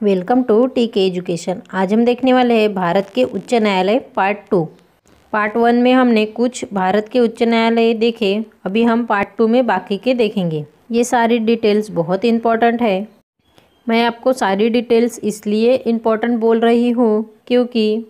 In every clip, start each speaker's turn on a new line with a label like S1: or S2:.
S1: Welcome to टीके education. आज हम देखने वाले हैं भारत के उच्च न्यायालय पार्ट 2। पार्ट 1 में हमने कुछ भारत के उच्च न्यायालय देखे, अभी हम पार्ट 2 में बाकी के देखेंगे। ये सारी डिटेल्स बहुत इम्पॉर्टेंट है। मैं आपको सारी डिटेल्स इसलिए इम्पॉर्टेंट बोल रही हूँ क्योंकि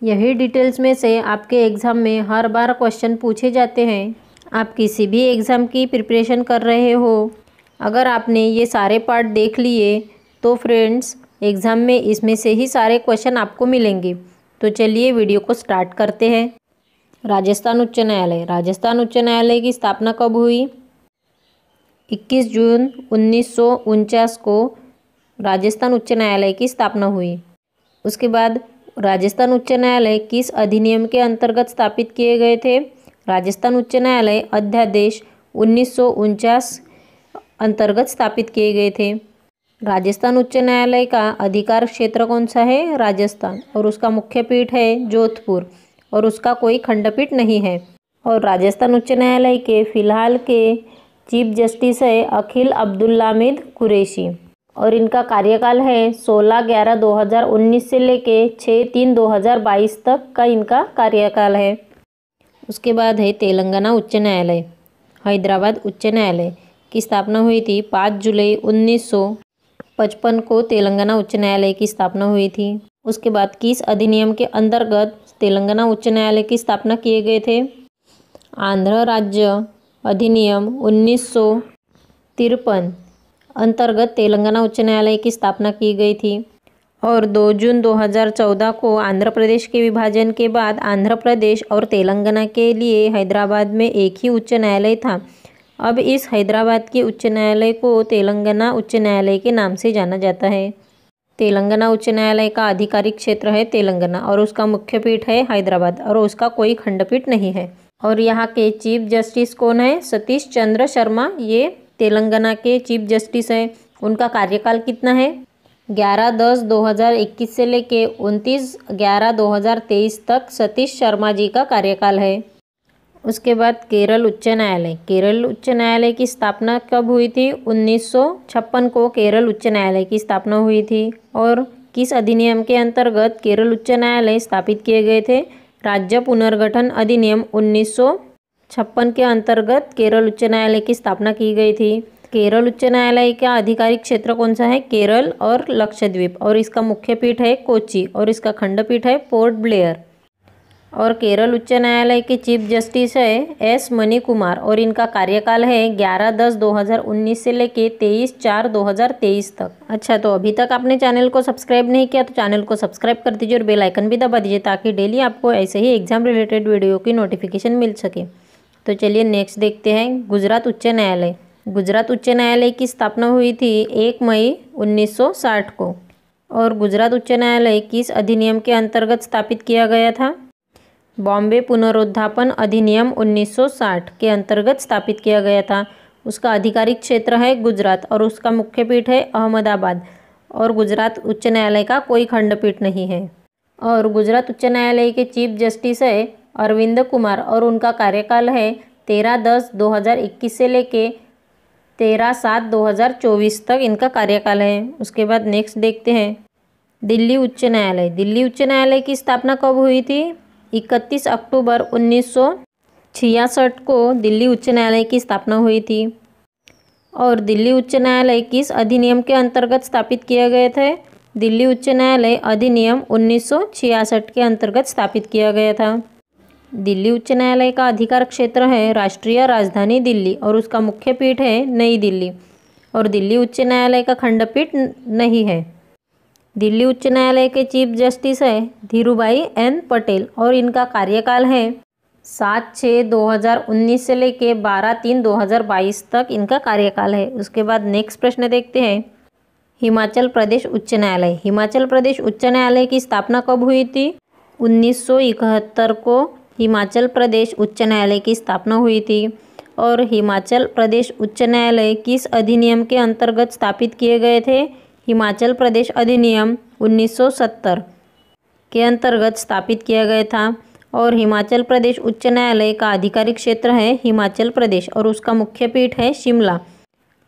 S1: यही डिटेल्स में से आपके एग्ज़ाम में हर बार क्वेश्चन पूछे जाते हैं। आप किसी भी एग्ज़ाम की प्रिपरेशन कर रहे हो, अगर आपने ये सारे पार्ट देख लिए तो फ्रेंड्स एग्ज़ाम में इसमें से ही सारे क्वेश्चन आपको मिलेंगे। तो चलिए वीडियो को स्टार्ट करते हैं। राजस्थान उच्च न्यायालय। राजस्थान उच्च न्यायालय की स्थापना कब हुई? 21 जून 1949 को राजस्थान उच्च न्यायालय की स्थापना हुई। उसके बाद राजस्थान उच्च न्यायालय किस अधिनियम के अंतर्गत स्थापित किए गए थे? राजस्थान उच्च न्यायालय अध्यादेश 1949 अंतर्गत स्थापित किए गए थे। राजस्थान उच्च न्यायालय का अधिकार क्षेत्र कौन सा है? राजस्थान। और उसका मुख्य पीठ है जोधपुर और उसका कोई खंडपीठ नहीं है। और राजस्थान उच्च न्यायालय के फिलहाल के चीफ जस्टिस है अखिल अब्दुल्लामीद कुरैशी और इनका कार्यकाल है 16/11/2019 से लेके 6/3/2022 तक का इनका कार्यकाल है। उसके बाद है तेलंगाना उच्च न्यायालय। हैदराबाद उच्च न्यायालय की स्थापना हुई थी 5 जुलाई 1955 को तेलंगाना उच्च न्यायालय की स्थापना हुई थी। उसके बाद किस अधिनियम के अंतर्गत तेलंगाना उच्च न्यायालय की स्थापना किए गए थे? आंध्र राज्य अधिनियम 1953 अंतर्गत तेलंगाना उच्च न्यायालय की स्थापना की गई थी। और 2 जून 2014 को आंध्र प्रदेश के विभाजन के बाद आंध्र प्रदेश और तेलंगाना के लिए हैदराबाद में एक ही उच्च न्यायालय था। अब इस हैदराबाद के उच्च न्यायालय को तेलंगाना उच्च न्यायालय के नाम से जाना जाता है। तेलंगाना उच्च न्यायालय का आधिकारिक क्षेत्र है तेलंगाना और उसका मुख्य पीठ है हैदराबाद और उसका कोई खंडपीठ नहीं है। और यहाँ के चीफ जस्टिस कौन है? सतीश चंद्र शर्मा, ये तेलंगाना के चीफ जस्टिस है। उनका कार्यकाल कितना है? 11/10/2021 से लेके 29/11/2023 तक सतीश शर्मा जी का कार्यकाल है। उसके बाद केरल उच्च न्यायालय। केरल उच्च न्यायालय की स्थापना कब हुई थी? 1956 को केरल उच्च न्यायालय की स्थापना हुई थी। और किस अधिनियम के अंतर्गत केरल उच्च न्यायालय स्थापित किए गए थे? राज्य पुनर्गठन अधिनियम 1956 के अंतर्गत केरल उच्च न्यायालय की स्थापना की गई थी। केरल उच्च न्यायालय का आधिकारिक क्षेत्र कौन सा है? केरल और लक्षद्वीप और इसका मुख्य पीठ है कोच्चि और इसका खंडपीठ है पोर्ट ब्लेयर। और केरल उच्च न्यायालय के चीफ जस्टिस है एस मणिकुमार और इनका कार्यकाल है 11/10/2019 से लेके 23/4/2023 तक। अच्छा, तो अभी तक आपने चैनल को सब्सक्राइब नहीं किया तो चैनल को सब्सक्राइब कर दीजिए और बेल आइकन भी दबा दीजिए ताकि डेली आपको ऐसे ही एग्जाम रिलेटेड वीडियो की नोटिफिकेशन मिल सके। तो चलिए नेक्स्ट देखते हैं गुजरात उच्च न्यायालय। गुजरात उच्च न्यायालय की स्थापना हुई थी 1 मई 1960 को। और गुजरात उच्च न्यायालय किस अधिनियम के अंतर्गत स्थापित किया गया था? बॉम्बे पुनरुत्थापन अधिनियम 1960 के अंतर्गत स्थापित किया गया था। उसका आधिकारिक क्षेत्र है गुजरात और उसका मुख्य पीठ है अहमदाबाद और गुजरात उच्च न्यायालय का कोई खंडपीठ नहीं है। और गुजरात उच्च न्यायालय के चीफ जस्टिस है अरविंद कुमार और उनका कार्यकाल है 13/10/2021 से लेके 13/7/2024 तक इनका कार्यकाल है। उसके बाद नेक्स्ट देखते हैं दिल्ली उच्च न्यायालय। दिल्ली उच्च न्यायालय की स्थापना कब हुई थी? 31 अक्टूबर 1966 को दिल्ली उच्च न्यायालय की स्थापना हुई थी। और दिल्ली उच्च न्यायालय किस अधिनियम के अंतर्गत स्थापित किए गए थे? दिल्ली उच्च न्यायालय अधिनियम 1966 के अंतर्गत स्थापित किया गया था। दिल्ली उच्च न्यायालय का अधिकार क्षेत्र है राष्ट्रीय राजधानी दिल्ली और उसका मुख्य पीठ है नई दिल्ली और दिल्ली उच्च न्यायालय का खंडपीठ नहीं है। दिल्ली उच्च न्यायालय के चीफ जस्टिस है धीरूभाई एन पटेल और इनका कार्यकाल है 7/6/2019 से लेके 12/3/2022 तक इनका कार्यकाल है। उसके बाद नेक्स्ट प्रश्न देखते हैं हिमाचल प्रदेश उच्च न्यायालय। हिमाचल प्रदेश उच्च न्यायालय की स्थापना कब हुई थी? 1971 को हिमाचल प्रदेश उच्च न्यायालय की स्थापना हुई थी। और हिमाचल प्रदेश उच्च न्यायालय किस अधिनियम के अंतर्गत स्थापित किए गए थे? हिमाचल प्रदेश अधिनियम 1970 के अंतर्गत स्थापित किया गया था। और हिमाचल प्रदेश उच्च न्यायालय का आधिकारिक क्षेत्र है हिमाचल प्रदेश और उसका मुख्य पीठ है शिमला।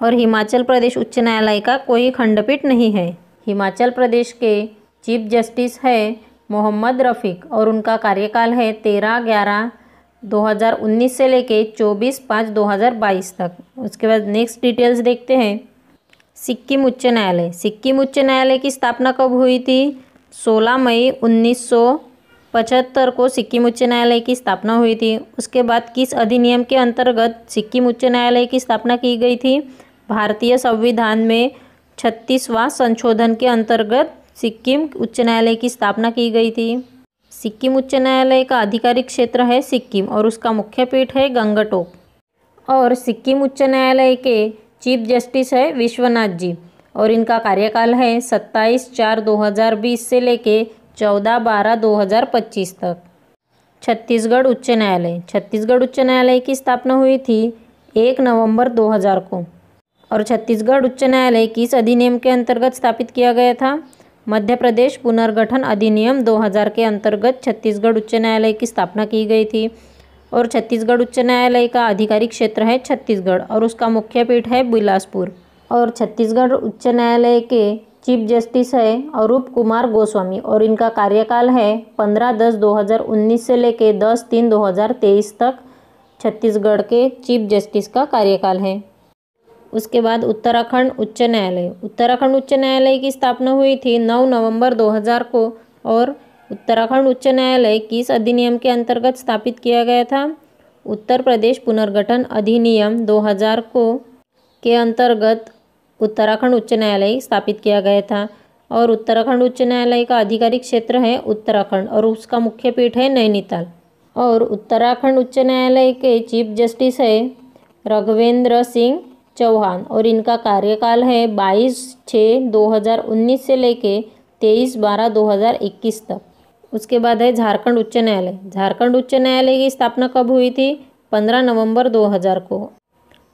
S1: और हिमाचल प्रदेश उच्च न्यायालय का कोई खंडपीठ नहीं है। हिमाचल प्रदेश के चीफ जस्टिस है मोहम्मद रफ़ीक और उनका कार्यकाल है 13/11/2019 से लेके 24/5/2022 तक। उसके बाद नेक्स्ट डिटेल्स देखते हैं। सिक्किम उच्च न्यायालय। सिक्किम उच्च न्यायालय की स्थापना कब हुई थी? 16 मई 1975 को सिक्किम उच्च न्यायालय की स्थापना हुई थी। उसके बाद किस अधिनियम के अंतर्गत सिक्किम उच्च न्यायालय की स्थापना की गई थी? भारतीय संविधान में 36वां संशोधन के अंतर्गत सिक्किम उच्च न्यायालय की स्थापना की गई थी। सिक्किम उच्च न्यायालय का आधिकारिक क्षेत्र है सिक्किम और उसका मुख्य पीठ है गंगटोक। और सिक्किम उच्च न्यायालय के चीफ जस्टिस है विश्वनाथ जी और इनका कार्यकाल है 27/4/2020 से लेके 14/12/2025 तक। छत्तीसगढ़ उच्च न्यायालय। छत्तीसगढ़ उच्च न्यायालय की स्थापना हुई थी 1 नवंबर 2000 को। और छत्तीसगढ़ उच्च न्यायालय किस अधिनियम के अंतर्गत स्थापित किया गया था? मध्य प्रदेश पुनर्गठन अधिनियम 2000 के अंतर्गत छत्तीसगढ़ उच्च न्यायालय की स्थापना की गई थी। और छत्तीसगढ़ उच्च न्यायालय का आधिकारिक क्षेत्र है छत्तीसगढ़ और उसका मुख्य पीठ है बिलासपुर। और छत्तीसगढ़ उच्च न्यायालय के चीफ जस्टिस है अरूप कुमार गोस्वामी और इनका कार्यकाल है 15/10/2019 से लेके 10/3/2023 तक छत्तीसगढ़ के चीफ जस्टिस का कार्यकाल है। उसके बाद उत्तराखंड उच्च न्यायालय। उत्तराखंड उच्च न्यायालय की स्थापना हुई थी 9 नवंबर 2000 को। और उत्तराखंड उच्च न्यायालय किस अधिनियम के अंतर्गत स्थापित किया गया था? उत्तर प्रदेश पुनर्गठन अधिनियम 2000 को के अंतर्गत उत्तराखंड उच्च न्यायालय स्थापित किया गया था। और उत्तराखंड उच्च न्यायालय का आधिकारिक क्षेत्र है उत्तराखंड और उसका मुख्य पीठ है नैनीताल। और उत्तराखंड उच्च न्यायालय के चीफ जस्टिस है राघवेंद्र सिंह चौहान और इनका कार्यकाल है 22/6/2019 से लेके 23/12/2021 तक। उसके बाद है झारखंड उच्च न्यायालय। झारखंड उच्च न्यायालय की स्थापना कब हुई थी? 15 नवंबर 2000 को।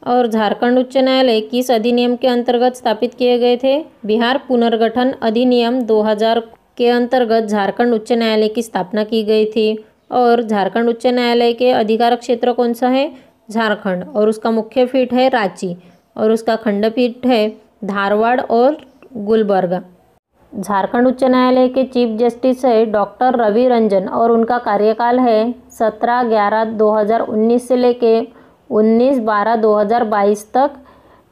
S1: और झारखंड उच्च न्यायालय किस अधिनियम के अंतर्गत स्थापित किए गए थे? बिहार पुनर्गठन अधिनियम 2000 के अंतर्गत झारखंड उच्च न्यायालय की स्थापना की गई थी। और झारखंड उच्च न्यायालय के अधिकार क्षेत्र कौन सा है? झारखंड और उसका मुख्य पीठ है रांची और उसका खंडपीठ है धारवाड़ और गुलबर्गा। झारखंड उच्च न्यायालय के चीफ जस्टिस है डॉक्टर रवि रंजन और उनका कार्यकाल है 17/11/2019 से लेके 19/12/2022 तक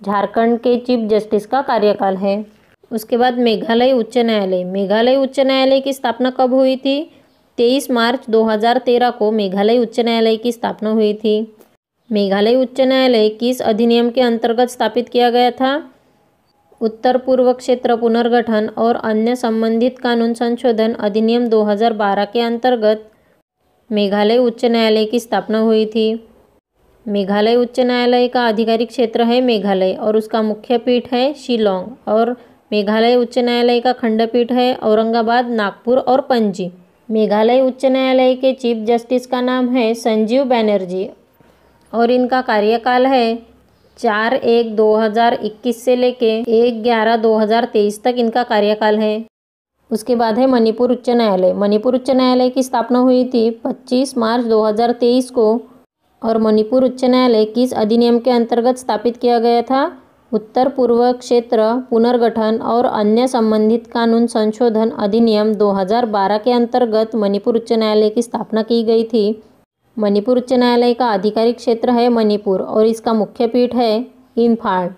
S1: झारखंड के चीफ जस्टिस का कार्यकाल है। उसके बाद मेघालय उच्च न्यायालय। मेघालय उच्च न्यायालय की स्थापना कब हुई थी? 23 मार्च 2013 को मेघालय उच्च न्यायालय की स्थापना हुई थी। मेघालय उच्च न्यायालय किस अधिनियम के अंतर्गत स्थापित किया गया था? उत्तर पूर्व क्षेत्र पुनर्गठन और अन्य संबंधित कानून संशोधन अधिनियम 2012 के अंतर्गत मेघालय उच्च न्यायालय की स्थापना हुई थी। मेघालय उच्च न्यायालय का आधिकारिक क्षेत्र है मेघालय और उसका मुख्य पीठ है शिलोंग। और मेघालय उच्च न्यायालय का खंडपीठ है औरंगाबाद, नागपुर और पणजी। मेघालय उच्च न्यायालय के चीफ जस्टिस का नाम है संजीव बैनर्जी और इनका कार्यकाल है 4/1/2021 से लेके 1/11/2023 तक इनका कार्यकाल है। उसके बाद है मणिपुर उच्च न्यायालय। मणिपुर उच्च न्यायालय की स्थापना हुई थी 25 मार्च 2023 को। और मणिपुर उच्च न्यायालय किस अधिनियम के अंतर्गत स्थापित किया गया था? उत्तर पूर्व क्षेत्र पुनर्गठन और अन्य संबंधित कानून संशोधन अधिनियम 2012 के अंतर्गत मणिपुर उच्च न्यायालय की स्थापना की गई थी। मणिपुर उच्च न्यायालय का आधिकारिक क्षेत्र है मणिपुर और इसका मुख्य पीठ है इम्फाल।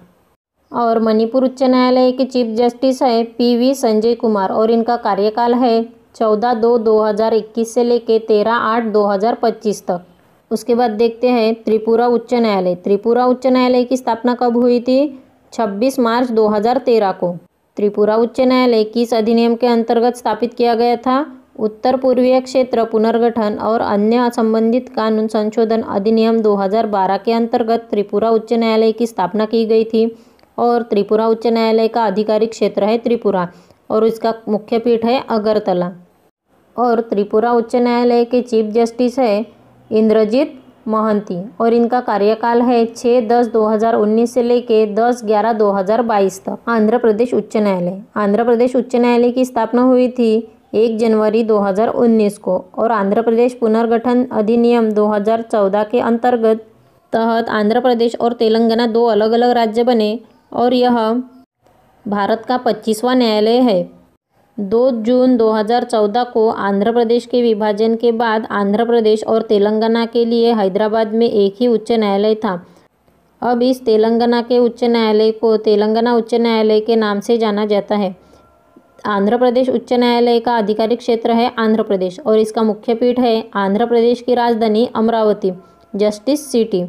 S1: और मणिपुर उच्च न्यायालय के चीफ जस्टिस है PV संजय कुमार और इनका कार्यकाल है 14/2/2021 से लेके 13/8/2025 तक। उसके बाद देखते हैं त्रिपुरा उच्च न्यायालय। त्रिपुरा उच्च न्यायालय की स्थापना कब हुई थी? 26 मार्च 2013 को। त्रिपुरा उच्च न्यायालय किस अधिनियम के अंतर्गत स्थापित किया गया था? उत्तर पूर्वीय क्षेत्र पुनर्गठन और अन्य संबंधित कानून संशोधन अधिनियम 2012 के अंतर्गत त्रिपुरा उच्च न्यायालय की स्थापना की गई थी। और त्रिपुरा उच्च न्यायालय का आधिकारिक क्षेत्र है त्रिपुरा और इसका मुख्य पीठ है अगरतला। और त्रिपुरा उच्च न्यायालय के चीफ जस्टिस है इंद्रजीत महंती और इनका कार्यकाल है 6/10/2019 से लेके 10/11/2022 तक। आंध्र प्रदेश उच्च न्यायालय। आंध्र प्रदेश उच्च न्यायालय की स्थापना हुई थी 1 जनवरी 2019 को। और आंध्र प्रदेश पुनर्गठन अधिनियम 2014 के अंतर्गत तहत आंध्र प्रदेश और तेलंगाना 2 अलग अलग राज्य बने और यह भारत का 25वां न्यायालय है। 2 जून 2014 को आंध्र प्रदेश के विभाजन के बाद आंध्र प्रदेश और तेलंगाना के लिए हैदराबाद में एक ही उच्च न्यायालय था। अब इस तेलंगाना के उच्च न्यायालय को तेलंगाना उच्च न्यायालय के नाम से जाना जाता है। आंध्र प्रदेश उच्च न्यायालय का आधिकारिक क्षेत्र है आंध्र प्रदेश और इसका मुख्य पीठ है आंध्र प्रदेश की राजधानी अमरावती। Justice city.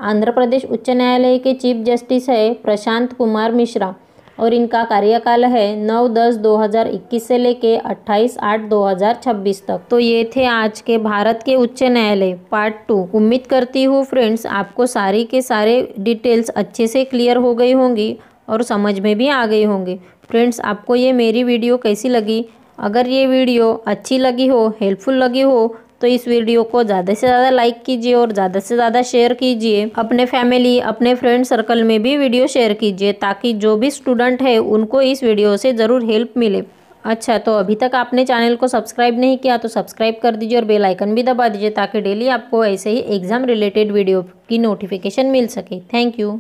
S1: आंध्र प्रदेश उच्च न्यायालय के चीफ जस्टिस है प्रशांत कुमार मिश्रा और इनका कार्यकाल है 9/10/2021 से लेके 28/8/2026 तक। तो ये थे आज के भारत के उच्च न्यायालय पार्ट 2। उम्मीद करती हूँ फ्रेंड्स आपको सारी के सारे डिटेल्स अच्छे से क्लियर हो गई होंगी और समझ में भी आ गई होंगी। फ्रेंड्स आपको ये मेरी वीडियो कैसी लगी? अगर ये वीडियो अच्छी लगी हो, हेल्पफुल लगी हो, तो इस वीडियो को ज़्यादा से ज़्यादा लाइक कीजिए और ज़्यादा से ज़्यादा शेयर कीजिए। अपने फैमिली, अपने फ्रेंड सर्कल में भी वीडियो शेयर कीजिए ताकि जो भी स्टूडेंट है उनको इस वीडियो से ज़रूर हेल्प मिले। अच्छा, तो अभी तक आपने चैनल को सब्सक्राइब नहीं किया तो सब्सक्राइब कर दीजिए और बेल आइकन भी दबा दीजिए ताकि डेली आपको ऐसे ही एग्ज़ाम रिलेटेड वीडियो की नोटिफिकेशन मिल सके। Thank you.